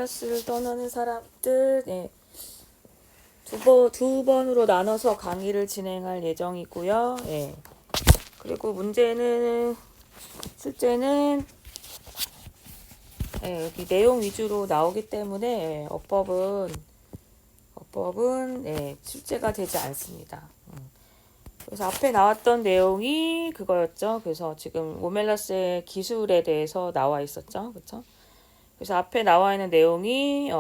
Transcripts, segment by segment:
오멜라스를 떠나는 사람들, 네. 두 번으로 나눠서 강의를 진행할 예정이고요. 예. 그리고 문제는, 숙제는, 예, 여기 내용 위주로 나오기 때문에, 예, 어법은, 예, 숙제가 되지 않습니다. 그래서 앞에 나왔던 내용이 그거였죠. 그래서 지금 오멜라스의 기술에 대해서 나와 있었죠. 그쵸? 그래서 앞에 나와 있는 내용이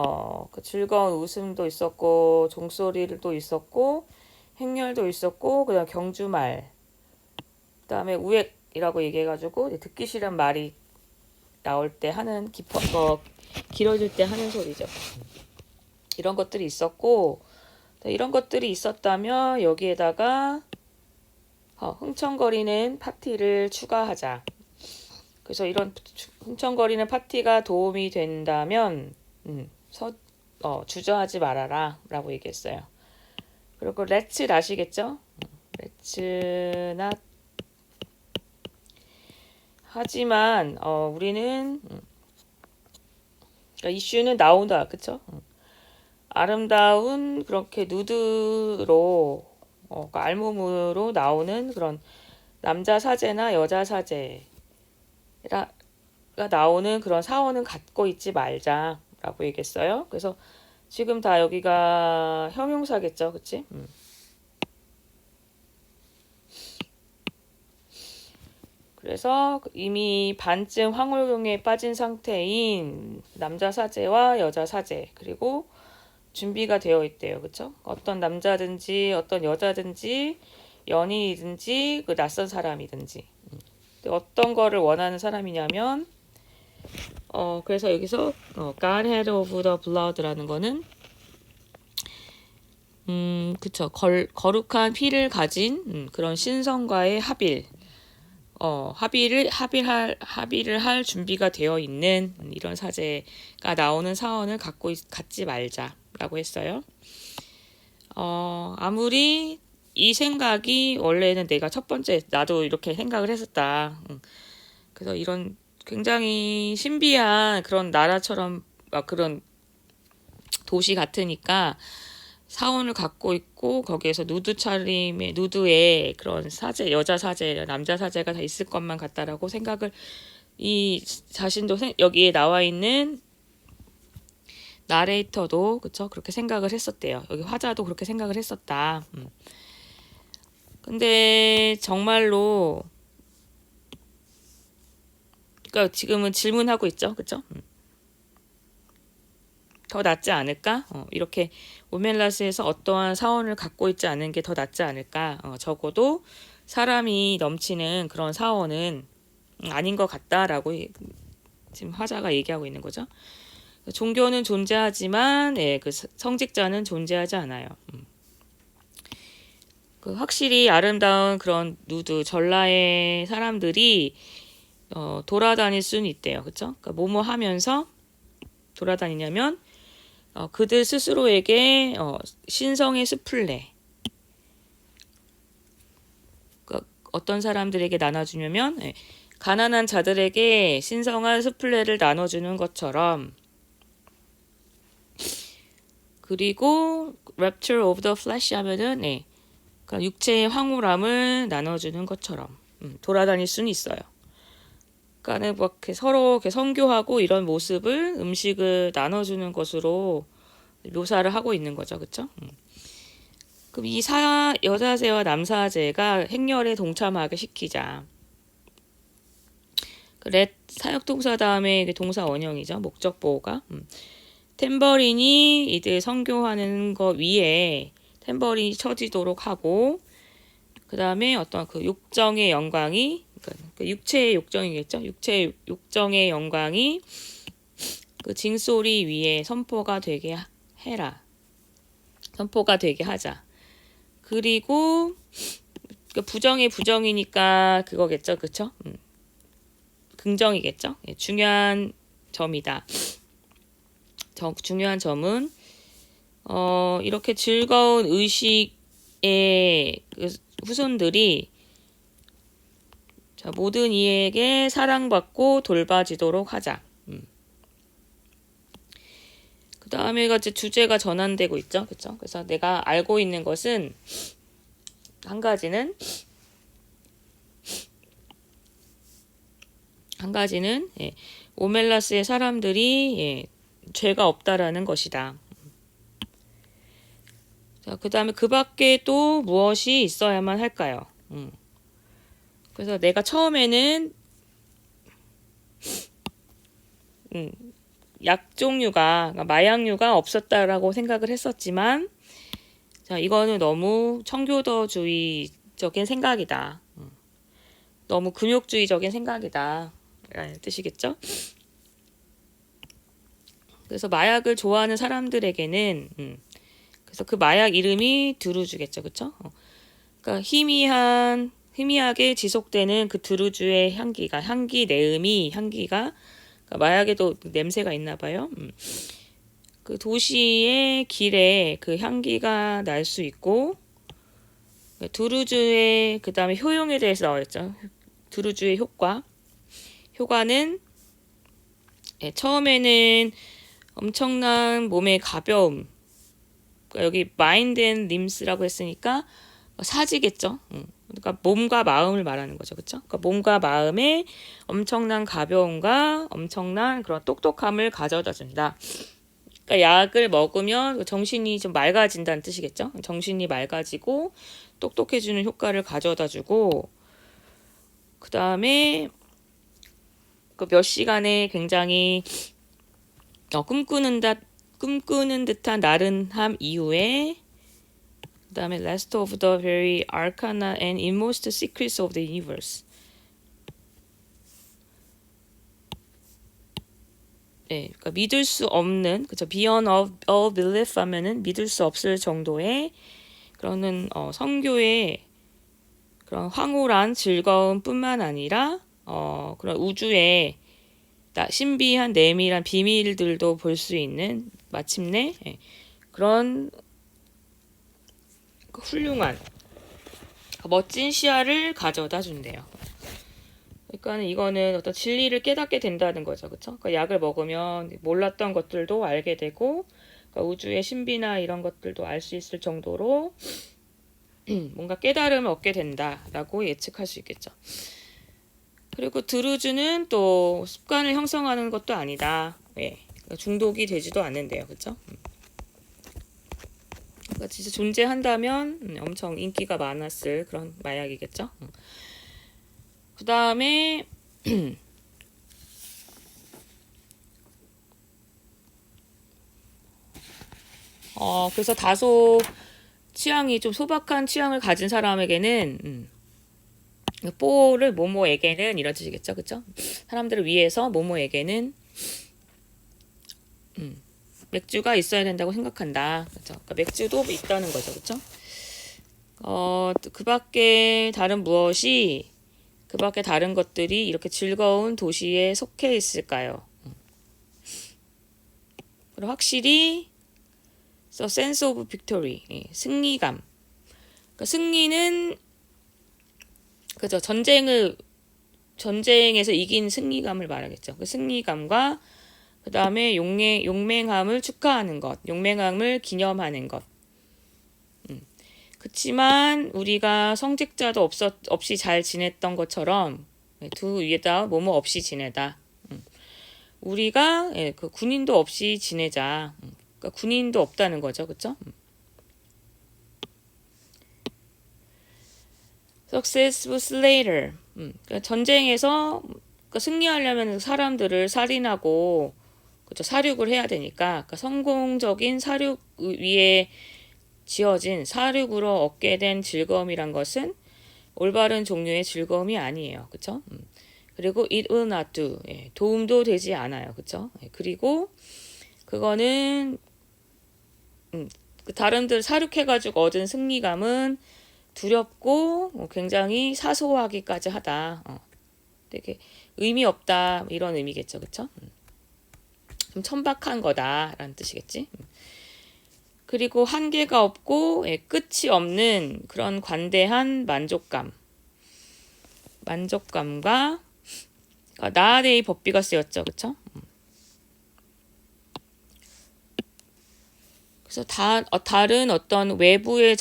그 즐거운 웃음도 있었고 종소리도 있었고 행렬도 있었고 그다음 경주말 그다음에 우액이라고 얘기해가지고 듣기 싫은 말이 나올 때 하는 길어질 때 하는 소리죠. 이런 것들이 있었고 이런 것들이 있었다면 여기에다가 흥청거리는 파티를 추가하자. 그래서 이런 흥청거리는 파티가 도움이 된다면 주저하지 말아라 라고 얘기했어요. 그리고 let's not이겠죠? let's not. 하지만 우리는 그러니까 이슈는 나온다. 그쵸? 아름다운 그렇게 누드로 그러니까 알몸으로 나오는 그런 남자 사제나 여자 사제가 나오는 그런 사원은 갖고 있지 말자라고 얘기했어요. 그래서 지금 다 여기가 형용사겠죠, 그치? 그래서 이미 반쯤 황홀경에 빠진 상태인 남자 사제와 여자 사제 그리고 준비가 되어 있대요, 그쵸? 어떤 남자든지 어떤 여자든지 연인이든지 그 낯선 사람이든지 어떤 거를 원하는 사람이냐면 그래서 여기서 Godhead of the Blood라는 거는 그쵸. 거룩한 피를 가진 그런 신성과의 합의를 할 준비가 되어 있는 이런 사제가 나오는 사원을 갖지 말자라고 했어요. 아무리 이 생각이 원래는 내가 첫 번째 나도 이렇게 생각을 했었다. 그래서 이런 굉장히 신비한 그런 나라처럼 그런 도시 같으니까 사원을 갖고 있고 거기에서 누드의 그런 사제, 여자 사제, 남자 사제가 다 있을 것만 같다라고 생각을 이 자신도 여기에 나와 있는 나레이터도 그쵸 그렇게 생각을 했었대요. 여기 화자도 그렇게 생각을 했었다. 근데 정말로 그러니까 지금은 질문하고 있죠, 그쵸? 더 낫지 않을까? 이렇게 오멜라스에서 어떠한 사원을 갖고 있지 않은 게 더 낫지 않을까? 적어도 사람이 넘치는 그런 사원은 아닌 것 같다라고 지금 화자가 얘기하고 있는 거죠. 종교는 존재하지만 그 성직자는 존재하지 않아요. 그 확실히 아름다운 그런 전라의 사람들이 돌아다닐 수는 있대요. 그쵸? 그러니까 뭐뭐 하면서 돌아다니냐면 그들 스스로에게 신성의 스플레 그러니까 어떤 사람들에게 나눠주냐면 가난한 자들에게 신성한 스플레를 나눠주는 것처럼 그리고 rapture of the flesh 하면은 그러니까 육체의 황홀함을 나눠주는 것처럼 돌아다닐 수는 있어요. 그러니까 뭐 이렇게 서로 이렇게 선교하고 이런 모습을 음식을 나눠주는 것으로 묘사를 하고 있는 거죠, 그렇죠? 그럼 이 여자제와 남사제가 행렬에 동참하게 시키자. 사역동사 다음에 동사 원형이죠, 목적 보호가. 탬버린이 이들 선교하는 거 위에 탬버린이 쳐지도록 하고 그 다음에 어떤 그 욕정의 영광이 그 육체의 욕정이겠죠. 육체의 욕정의 영광이 그 징소리 위에 선포가 되게 해라. 선포가 되게 하자. 그리고 부정의 부정이니까 그거겠죠. 그쵸? 긍정이겠죠. 중요한 점이다. 중요한 점은 이렇게 즐거운 의식의 그 후손들이 모든 이에게 사랑받고 돌봐지도록 하자. 그 다음에가 이제 주제가 전환되고 있죠. 그쵸? 그래서 내가 알고 있는 것은 한 가지는 예, 오멜라스의 사람들이 예, 죄가 없다라는 것이다. 자, 그 다음에 그 밖에 또 무엇이 있어야만 할까요? 그래서 내가 처음에는 약 종류가, 그러니까 마약류가 없었다라고 생각을 했었지만, 자, 이거는 너무 청교도주의적인 생각이다. 너무 금욕주의적인 생각이다. 라는 뜻이겠죠? 그래서 마약을 좋아하는 사람들에게는, 그래서 그 마약 이름이 드루주겠죠. 그쵸? 그러니까 희미하게 지속되는 그 드루주의 향기, 내음이, 향기가, 그러니까 마약에도 냄새가 있나 봐요. 그 도시의 길에 그 향기가 날 수 있고, 드루주의, 그 다음에 효용에 대해서 나와있죠. 드루주의 효과는, 예, 처음에는 엄청난 몸의 가벼움, 그러니까 여기 mind and limbs라고 했으니까 사지겠죠. 그러니까 몸과 마음을 말하는 거죠. 그렇죠? 그러니까 몸과 마음에 엄청난 가벼움과 엄청난 그런 똑똑함을 가져다 준다. 그러니까 약을 먹으면 정신이 좀 맑아진다는 뜻이겠죠. 정신이 맑아지고 똑똑해지는 효과를 가져다 주고, 그 다음에 그 몇 시간에 굉장히 꿈꾸는 듯한 나른함 이후에, 그 다음에 last of the very arcana and inmost secrets of the universe. 네, 그러니까 믿을 수 없는, 그죠? beyond all belief 하면은 믿을 수 없을 정도의 그런 성교의 그런 황홀한 즐거움뿐만 아니라 그런 우주의 신비한 내밀한 비밀들도 볼 수 있는 마침내 그런 훌륭한 멋진 시야를 가져다 준대요. 그러니까 이거는 어떤 진리를 깨닫게 된다는 거죠. 그렇죠? 그러니까 약을 먹으면 몰랐던 것들도 알게 되고, 그러니까 우주의 신비나 이런 것들도 알 수 있을 정도로 뭔가 깨달음을 얻게 된다라고 예측할 수 있겠죠. 그리고 드루즈는 또 습관을 형성하는 것도 아니다. 예, 그러니까 중독이 되지도 않는데요. 그렇죠? 그러니까 진짜 존재한다면 엄청 인기가 많았을 그런 마약이겠죠. 그 다음에 그래서 다소 취향이 좀 소박한 취향을 가진 사람에게는 뽀를 모모에게는 이런 뜻이겠죠. 그쵸? 사람들을 위해서 모모에게는 맥주가 있어야 된다고 생각한다. 그쵸? 그러니까 맥주도 있다는 거죠. 그쵸? 그 밖에 다른 것들이 이렇게 즐거운 도시에 속해 있을까요? 그리고 확실히 sense of victory, 승리감. 그러니까 승리는 그죠? 전쟁에서 이긴 승리감을 말하겠죠. 그 승리감과 그 다음에 용맹함을 축하하는 것, 용맹함을 기념하는 것. 그치만 우리가 성직자도 없이 잘 지냈던 것처럼 두 위에다 뭐뭐 없이 지내다. 우리가 그 군인도 없이 지내자. 그러니까 군인도 없다는 거죠, 그렇죠? Successful Slayer. 그러니까 전쟁에서 그러니까 승리하려면 사람들을 살인하고 그렇죠? 사륙을 해야 되니까 그러니까 성공적인 사륙 위에 지어진 사륙으로 얻게 된 즐거움이란 것은 올바른 종류의 즐거움이 아니에요. 그렇죠? 그리고 it will not do. 도움도 되지 않아요. 그렇죠? 그리고 그거는 다른들 사륙해가지고 얻은 승리감은 두렵고 굉장히 사소하기까지 하다. 되게 의미 없다 이런 의미겠죠. 그렇죠? 좀 천박한 거다라는 뜻이겠지. 그리고 한계가 없고 끝이 없는 그런 관대한 만족감과 나아데이 법비가 쓰였죠. 그렇죠? 그래서 다른 어떤 외부의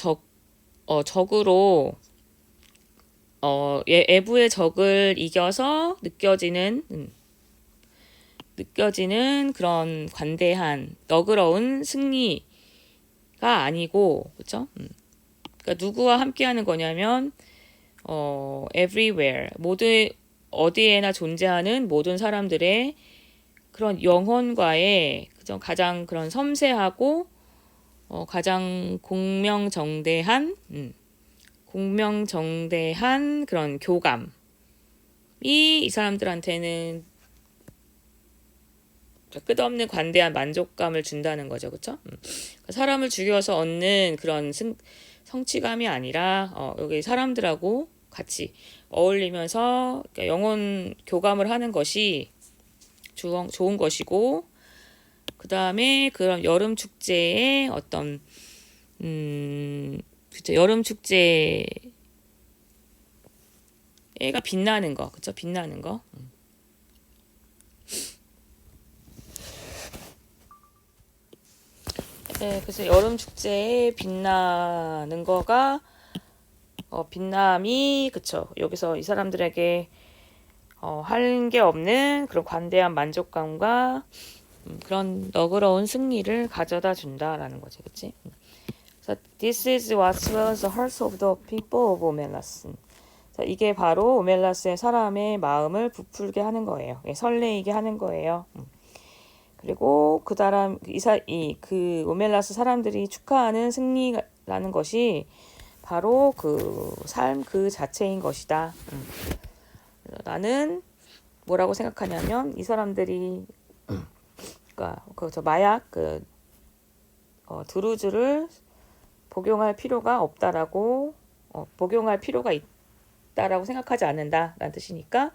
적으로 외부의 적을 이겨서 느껴지는 그런 관대한 너그러운 승리가 아니고, 그렇죠? 그러니까 누구와 함께하는 거냐면 everywhere, 어디에나 존재하는 모든 사람들의 그런 영혼과의 가장 그런 섬세하고 가장 공명정대한 그런 교감이 이 사람들한테는 끝없는 관대한 만족감을 준다는 거죠, 그렇죠? 사람을 죽여서 얻는 그런 성취감이 아니라 여기 사람들하고 같이 어울리면서 영혼 교감을 하는 것이 좋은 것이고, 그 다음에 그런 여름 축제의 어떤 그쵸, 여름 축제가 빛나는 거, 그쵸? 빛나는 거. 네, 그래서 여름 축제에 빛나는 거가 빛남이, 그쵸? 여기서 이 사람들에게 할 게 없는 그런 관대한 만족감과 그런 너그러운 승리를 가져다 준다라는 거지, 그치? 그래서 This is what swells the hearts of the people of Omelas. 자, 이게 바로 오멜라스의 사람의 마음을 부풀게 하는 거예요. 설레이게 하는 거예요. 그리고 그 오멜라스 사람들이 축하하는 승리라는 것이 바로 그 삶 그 자체인 것이다. 나는 뭐라고 생각하냐면 이 사람들이 그러니까 마약 드루즈를 복용할 필요가 없다라고 복용할 필요가 있다라고 생각하지 않는다라는 뜻이니까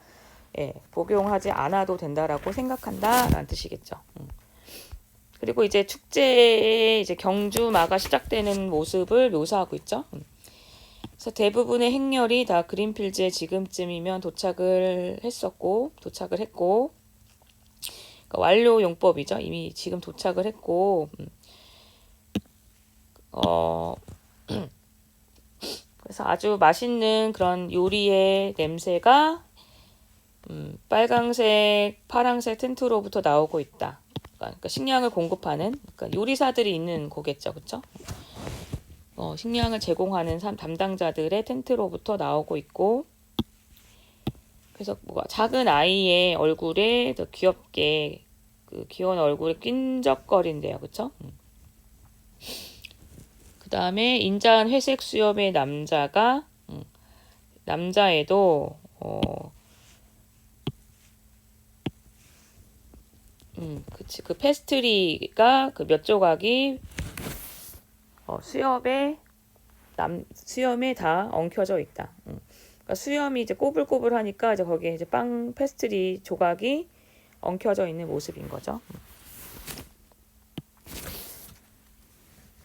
복용하지 않아도 된다라고 생각한다라는 뜻이겠죠. 그리고 이제 축제의 이제 경주마가 시작되는 모습을 묘사하고 있죠. 그래서 대부분의 행렬이 다 그린필즈에 지금쯤이면 도착을 했고, 그러니까 완료 용법이죠. 이미 지금 도착을 했고, 그래서 아주 맛있는 그런 요리의 냄새가 빨강색, 파랑색 텐트로부터 나오고 있다. 그러니까 식량을 공급하는, 그러니까 요리사들이 있는 곳겠죠, 그렇죠? 식량을 제공하는 담당자들의 텐트로부터 나오고 있고, 그래서 작은 아이의 얼굴에 더 귀엽게 그 귀여운 얼굴에 낀적거린대요, 그렇죠? 그 다음에 인자한 회색 수염의 남자애도 그 페스트리가 그 몇 조각이 수염에 다 엉켜져 있다. 그러니까 수염이 이제 꼬불꼬불하니까 이제 거기에 이제 빵 페스트리 조각이 엉켜져 있는 모습인 거죠.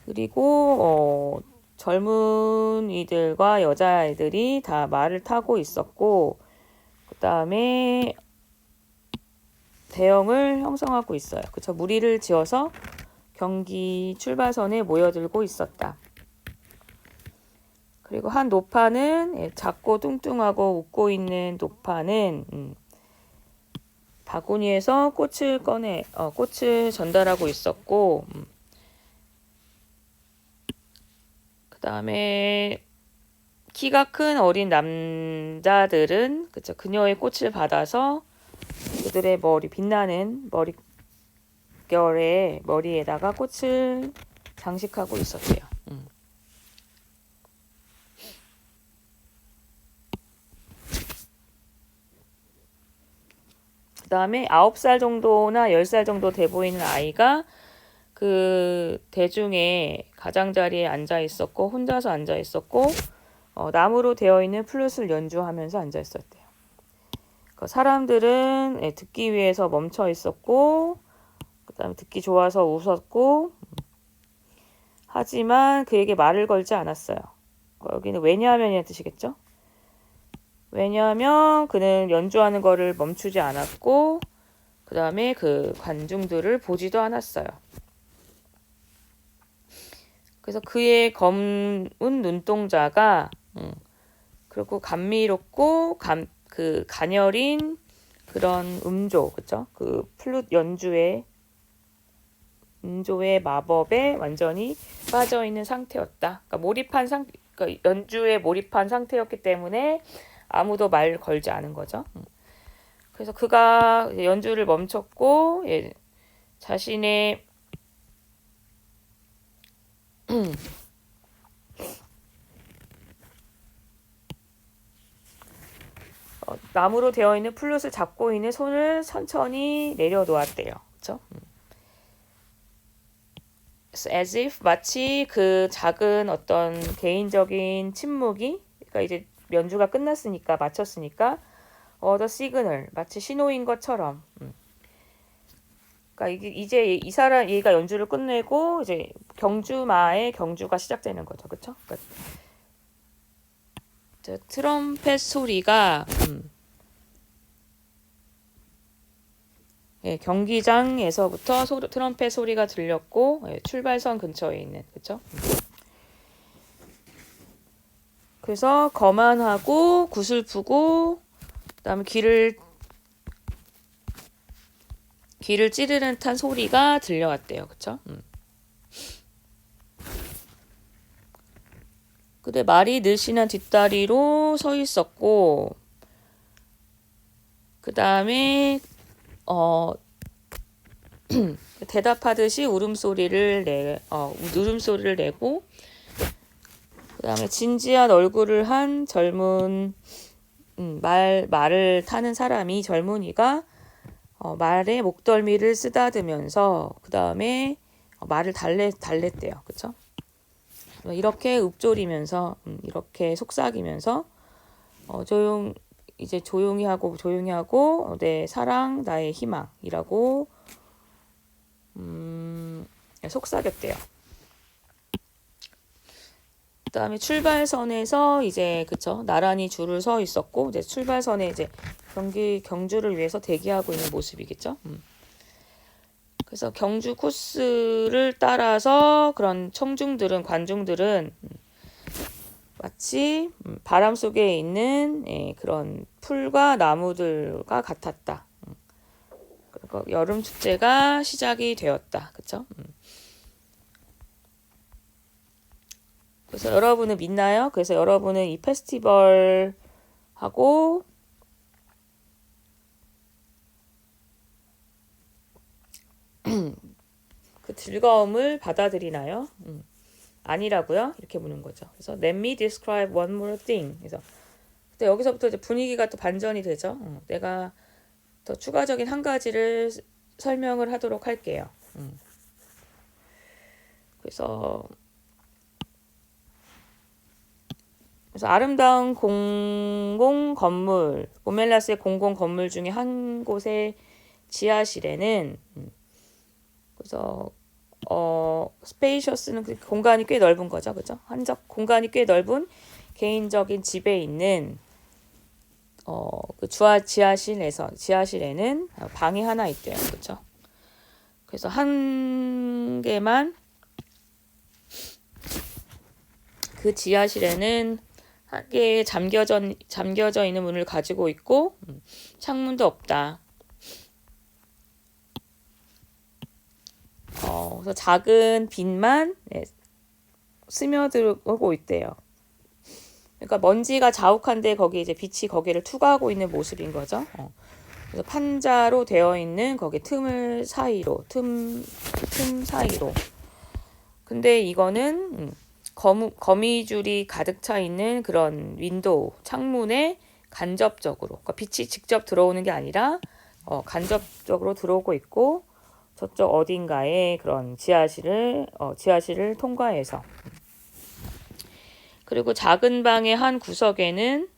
그리고 젊은이들과 여자아이들이 다 말을 타고 있었고, 그 다음에 대형을 형성하고 있어요. 그쵸? 무리를 지어서 경기 출발선에 모여들고 있었다. 그리고 한 노파는 작고 뚱뚱하고 웃고 있는 노파는 바구니에서 꽃을 전달하고 있었고, 그 다음에 키가 큰 어린 남자들은 그녀의 꽃을 받아서 그들의 빛나는 머리에다가 꽃을 장식하고 있었대요. 그 다음에 9살 정도나 10살 정도 돼 보이는 아이가 그 대중의 가장자리에 앉아 있었고, 혼자서 앉아 있었고, 나무로 되어 있는 플룻을 연주하면서 앉아 있었대요. 사람들은 듣기 위해서 멈춰 있었고, 그 다음에 듣기 좋아서 웃었고, 하지만 그에게 말을 걸지 않았어요. 여기는 왜냐하면이라는 뜻이겠죠? 왜냐하면 그는 연주하는 거를 멈추지 않았고, 그 다음에 그 관중들을 보지도 않았어요. 그래서 그의 검은 눈동자가 그리고 감미롭고 그 가녀린 그런 음조, 그쵸? 그 플룻 음조의 마법에 완전히 빠져 있는 상태였다. 그러니까 연주에 몰입한 상태였기 때문에 아무도 말 걸지 않은 거죠. 그래서 그가 연주를 멈췄고 자신의 나무로 되어 있는 플룻을 잡고 있는 손을 천천히 내려놓았대요. 그렇죠? As if 마치 그 작은 어떤 개인적인 침묵이, 그러니까 이제 연주가 끝났으니까 마쳤으니까 the signal 마치 신호인 것처럼. 그러니까 이제 이 사람 얘가 연주를 끝내고 이제 경주마의 경주가 시작되는 거죠, 그렇죠? 그러니까 트럼펫 소리가 경기장에서부터 트럼펫 소리가 들렸고 출발선 근처에 있는 그렇죠? 그래서 거만하고 구슬프고 그다음에 귀를 찌르는 듯한 소리가 들려왔대요, 그렇죠? 근데 말이 늘씬한 뒷다리로 서 있었고 그다음에 대답하듯이 울음소리를 내고 그다음에 진지한 얼굴을 한 젊은 말을 타는 사람이 젊은이가 말에 목덜미를 쓰다듬으면서 그다음에 말을 달랬대요. 그렇죠? 이렇게 읊조리면서 이렇게 속삭이면서 이제 조용히 하고 내 사랑 나의 희망이라고 속삭였대요. 그다음에 출발선에서 이제 그쵸 나란히 줄을 서 있었고 이제 출발선에 이제 경주를 위해서 대기하고 있는 모습이겠죠. 그래서 경주 코스를 따라서 그런 관중들은 마치 바람 속에 있는 그런 풀과 나무들과 같았다. 그리고 여름 축제가 시작이 되었다. 그렇죠? 그래서 여러분은 믿나요? 그래서 여러분은 이 페스티벌 하고 그 즐거움을 받아들이나요? 아니라고요? 이렇게 묻는 거죠. 그래서 Let me describe one more thing. 그래서 여기서부터 이제 분위기가 또 반전이 되죠. 내가 더 추가적인 한 가지를 설명을 하도록 할게요. 그래서 아름다운 공공 건물, 오멜라스의 공공 건물 중에 한 곳의 지하실에는 그래서 스페이셔스는 공간이 꽤 넓은 거죠, 그죠? 공간이 꽤 넓은 개인적인 집에 있는 그 지하실에는 방이 하나 있대요, 그렇죠? 그래서 한 개만 그 지하실에는 한 개의 잠겨져 있는 문을 가지고 있고 창문도 없다. 그래서 작은 빛만 스며들고 있대요. 그러니까 먼지가 자욱한데 거기 이제 빛이 거기를 투과하고 있는 모습인 거죠. 그래서 판자로 되어 있는 거기 틈 사이로. 근데 이거는 거미줄이 가득 차 있는 그런 윈도우, 창문에 간접적으로, 그러니까 빛이 직접 들어오는 게 아니라 간접적으로 들어오고 있고 저쪽 어딘가에 그런 지하실을 통과해서 그리고 작은 방의 한 구석에는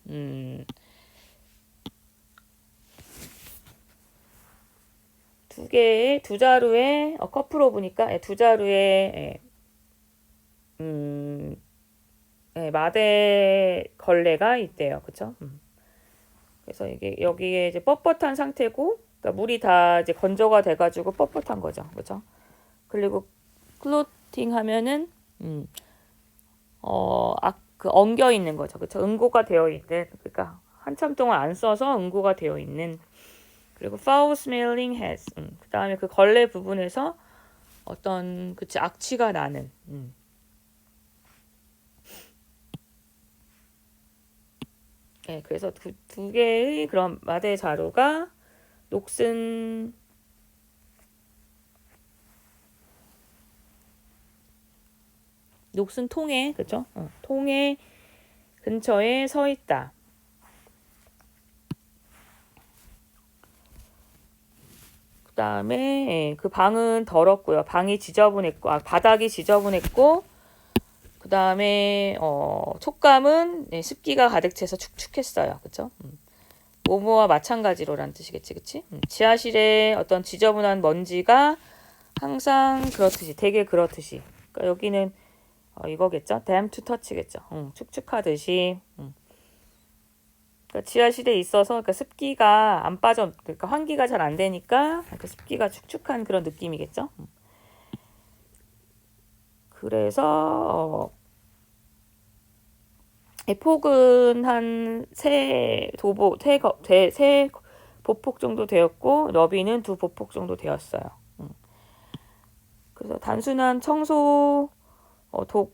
두 자루의 커프로 보니까 두 자루의 마대 걸레가 있대요. 그쵸? 그래서 이게 여기에 이제 뻣뻣한 상태고, 그러니까 물이 다 이제 건조가 돼가지고 뻣뻣한 거죠. 그죠? 그리고 클로팅 하면은 그 엉겨 있는 거죠. 그쵸? 응고가 되어 있는, 그러니까 한참 동안 안 써서 응고가 되어 있는. 그리고 foul smelling has. 그 다음에 그 걸레 부분에서 어떤, 그치, 악취가 나는. 네, 그래서 두 개의 그런 마대 자루가 녹슨 통에, 그쵸? 통에 근처에 서 있다. 그 다음에 그 방은 더럽고요. 방이 지저분했고, 바닥이 지저분했고, 그 다음에 촉감은 습기가 가득 차서 축축했어요. 그쵸? 뭐뭐와 마찬가지로라는 뜻이겠지, 그치? 지하실에 어떤 지저분한 먼지가 항상 그렇듯이, 되게 그렇듯이. 그러니까 여기는 이거겠죠? damp to touch겠죠. 축축하듯이. 그러니까 지하실에 있어서 그러니까 습기가 안 빠져, 그러니까 환기가 잘 안 되니까 그 습기가 축축한 그런 느낌이겠죠. 그래서 폭은 한 세 보폭 정도 되었고 너비는 2보폭 정도 되었어요. 그래서 단순한 청소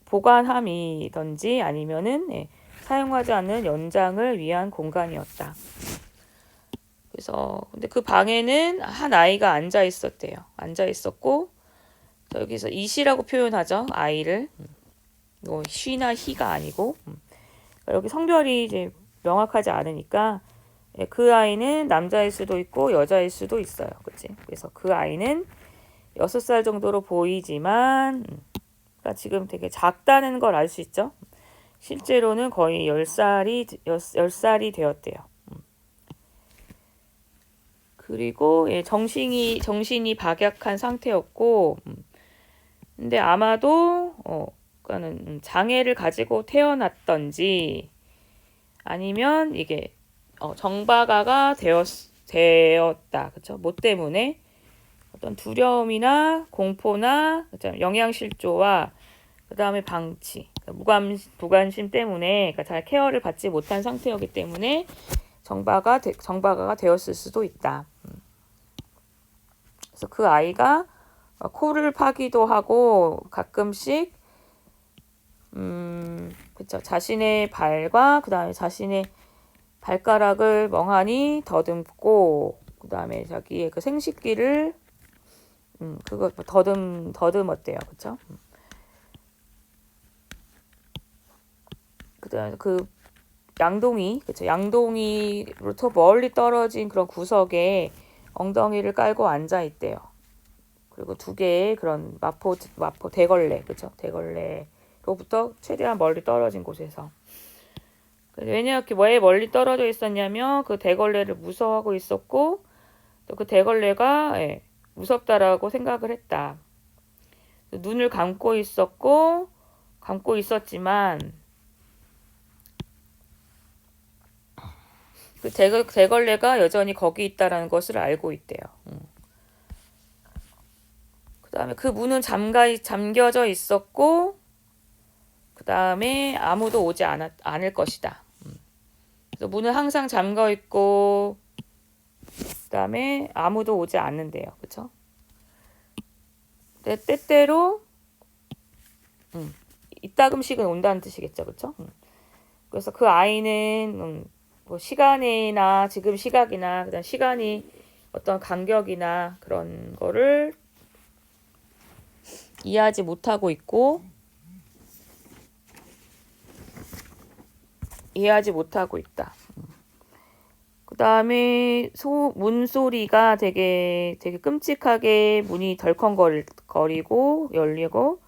보관함이든지 아니면은 사용하지 않는 연장을 위한 공간이었다. 그래서 근데 그 방에는 한 아이가 앉아 있었대요. 앉아 있었고 여기서 이시라고 표현하죠. 아이를. 뭐 쉬나 히가 아니고 여기 성별이 이제 명확하지 않으니까 그 아이는 남자일 수도 있고 여자일 수도 있어요. 그치? 그래서 그 아이는 6살 정도로 보이지만 그러니까 지금 되게 작다는 걸 알 수 있죠. 실제로는 거의 10살이 되었대요. 그리고 정신이 박약한 상태였고 근데 아마도 그러니까는 장애를 가지고 태어났던지 아니면 이게 정박아가 되었다. 그쵸? 뭐 때문에 어떤 두려움이나 공포나 영양실조와 그 다음에 방치, 무관심 때문에 그러니까 잘 케어를 받지 못한 상태였기 때문에 정박아가 되었을 수도 있다. 그래서 그 아이가 코를 파기도 하고 가끔씩 그쵸, 자신의 발과 그 다음에 자신의 발가락을 멍하니 더듬고 그 다음에 자기의 그 생식기를 그거 더듬었대요. 그쵸? 그 다음에 그 양동이, 그쵸? 양동이로부터 멀리 떨어진 그런 구석에 엉덩이를 깔고 앉아 있대요. 그리고 2개의 그런 마포 대걸레, 그쵸? 대걸레로부터 최대한 멀리 떨어진 곳에서. 왜냐, 왜 멀리 떨어져 있었냐면 그 대걸레를 무서워하고 있었고 또 그 대걸레가 무섭다라고 생각을 했다. 눈을 감고 있었지만 그 대걸레가 여전히 거기 있다라는 것을 알고 있대요. 그 다음에 그 문은 잠겨져 있었고 그 다음에 아무도 오지 않을 것이다. 그래서 문은 항상 잠겨 있고 그 다음에 아무도 오지 않는데요. 그쵸? 때때로 이따금씩은 온다는 뜻이겠죠. 그쵸? 그래서 그 아이는 뭐 시간이나 지금 시각이나 그다음 시간이 어떤 간격이나 그런 거를 이해하지 못하고 있고 있다. 그 다음에 문소리가 되게 끔찍하게 문이 덜컹거리고 열리고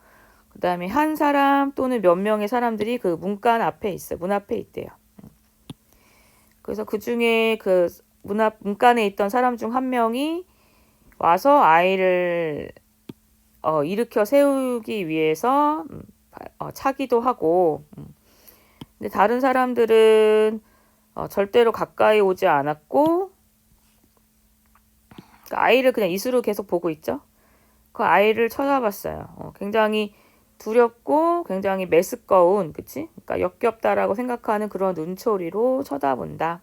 그 다음에 한 사람 또는 몇 명의 사람들이 그 문 앞에 있대요. 그래서 그 중에 그 문간에 있던 사람 중 한 명이 와서 아이를 일으켜 세우기 위해서 차기도 하고 근데 다른 사람들은 절대로 가까이 오지 않았고 그 아이를 그냥 이수로 계속 보고 있죠. 그 아이를 쳐다봤어요. 굉장히 두렵고 굉장히 메스꺼운, 그치? 그러니까 역겹다라고 생각하는 그런 눈초리로 쳐다본다.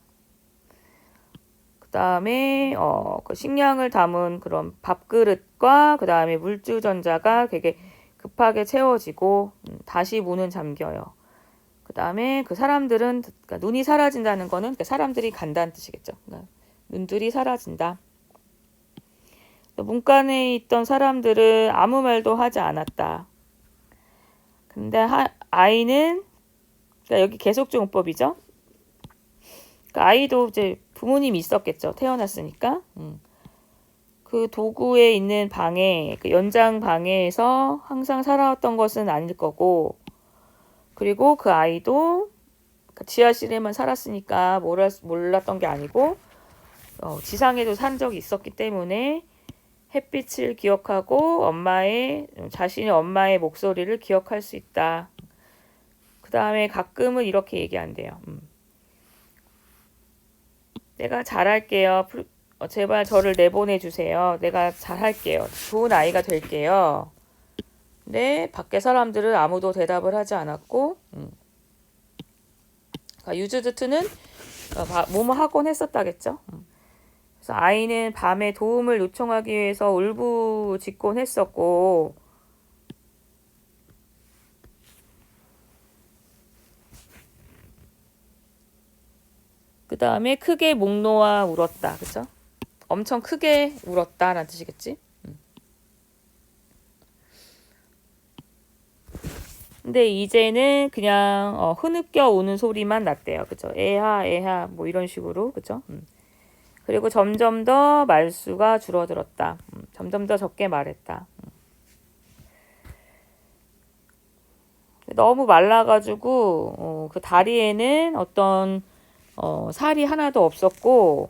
그 다음에 그 식량을 담은 그런 밥그릇과 그 다음에 물주전자가 되게 급하게 채워지고 다시 문은 잠겨요. 그 다음에 그 사람들은 그러니까 눈이 사라진다는 거는 그러니까 사람들이 간다는 뜻이겠죠. 그러니까 눈들이 사라진다. 문간에 있던 사람들은 아무 말도 하지 않았다. 근데 아이는 그러니까 여기 계속종법이죠. 그러니까 아이도 이제 부모님이 있었겠죠. 태어났으니까. 그 도구에 있는 방에 그 연장 방에서 항상 살아왔던 것은 아닐 거고, 그리고 그 아이도 지하실에만 살았으니까 몰랐던 게 아니고 지상에도 산 적이 있었기 때문에 햇빛을 기억하고 자신의 엄마의 목소리를 기억할 수 있다. 그 다음에 가끔은 이렇게 얘기한대요. 내가 잘할게요. 제발 저를 내보내주세요. 내가 잘할게요. 좋은 아이가 될게요. 근데 밖에 사람들은 아무도 대답을 하지 않았고, 그러니까 유즈드트는 뭐뭐 하곤 했었다겠죠. 그래서 아이는 밤에 도움을 요청하기 위해서 울부짖곤 했었고, 그 다음에 크게 목 놓아 울었다. 그쵸? 엄청 크게 울었다라는 뜻이겠지? 근데 이제는 그냥 흐느껴 우는 소리만 났대요. 그쵸? 애하 애하 뭐 이런 식으로. 그쵸? 그리고 점점 더 말수가 줄어들었다. 점점 더 적게 말했다. 너무 말라가지고 그 다리에는 어떤 살이 하나도 없었고,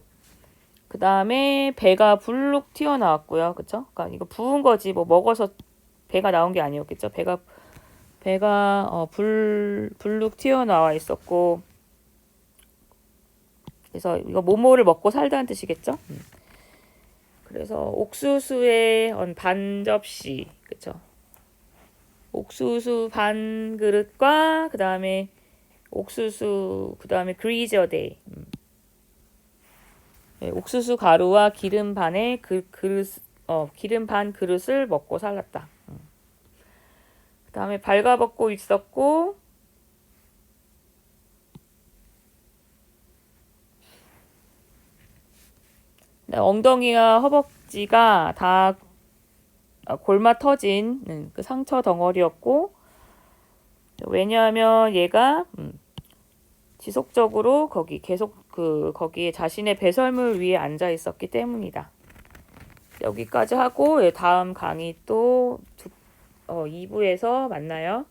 그 다음에 배가 불룩 튀어나왔고요. 그쵸? 그러니까 이거 부은 거지 뭐 먹어서 배가 나온 게 아니었겠죠. 배가 불룩 튀어나와 있었고, 그래서 이거 모모를 먹고 살다는 뜻이겠죠. 그래서 옥수수의 반 접시, 그쵸? 옥수수 반 그릇과 그 다음에 그리저데이. 네, 옥수수 가루와 기름 반의 기름 반 그릇을 먹고 살았다. 그 다음에 발가벗고 있었고, 엉덩이와 허벅지가 다 골마 터진 그 상처 덩어리였고, 왜냐하면 얘가 지속적으로 거기에 자신의 배설물 위에 앉아 있었기 때문이다. 여기까지 하고 다음 강의 또 2부에서 만나요.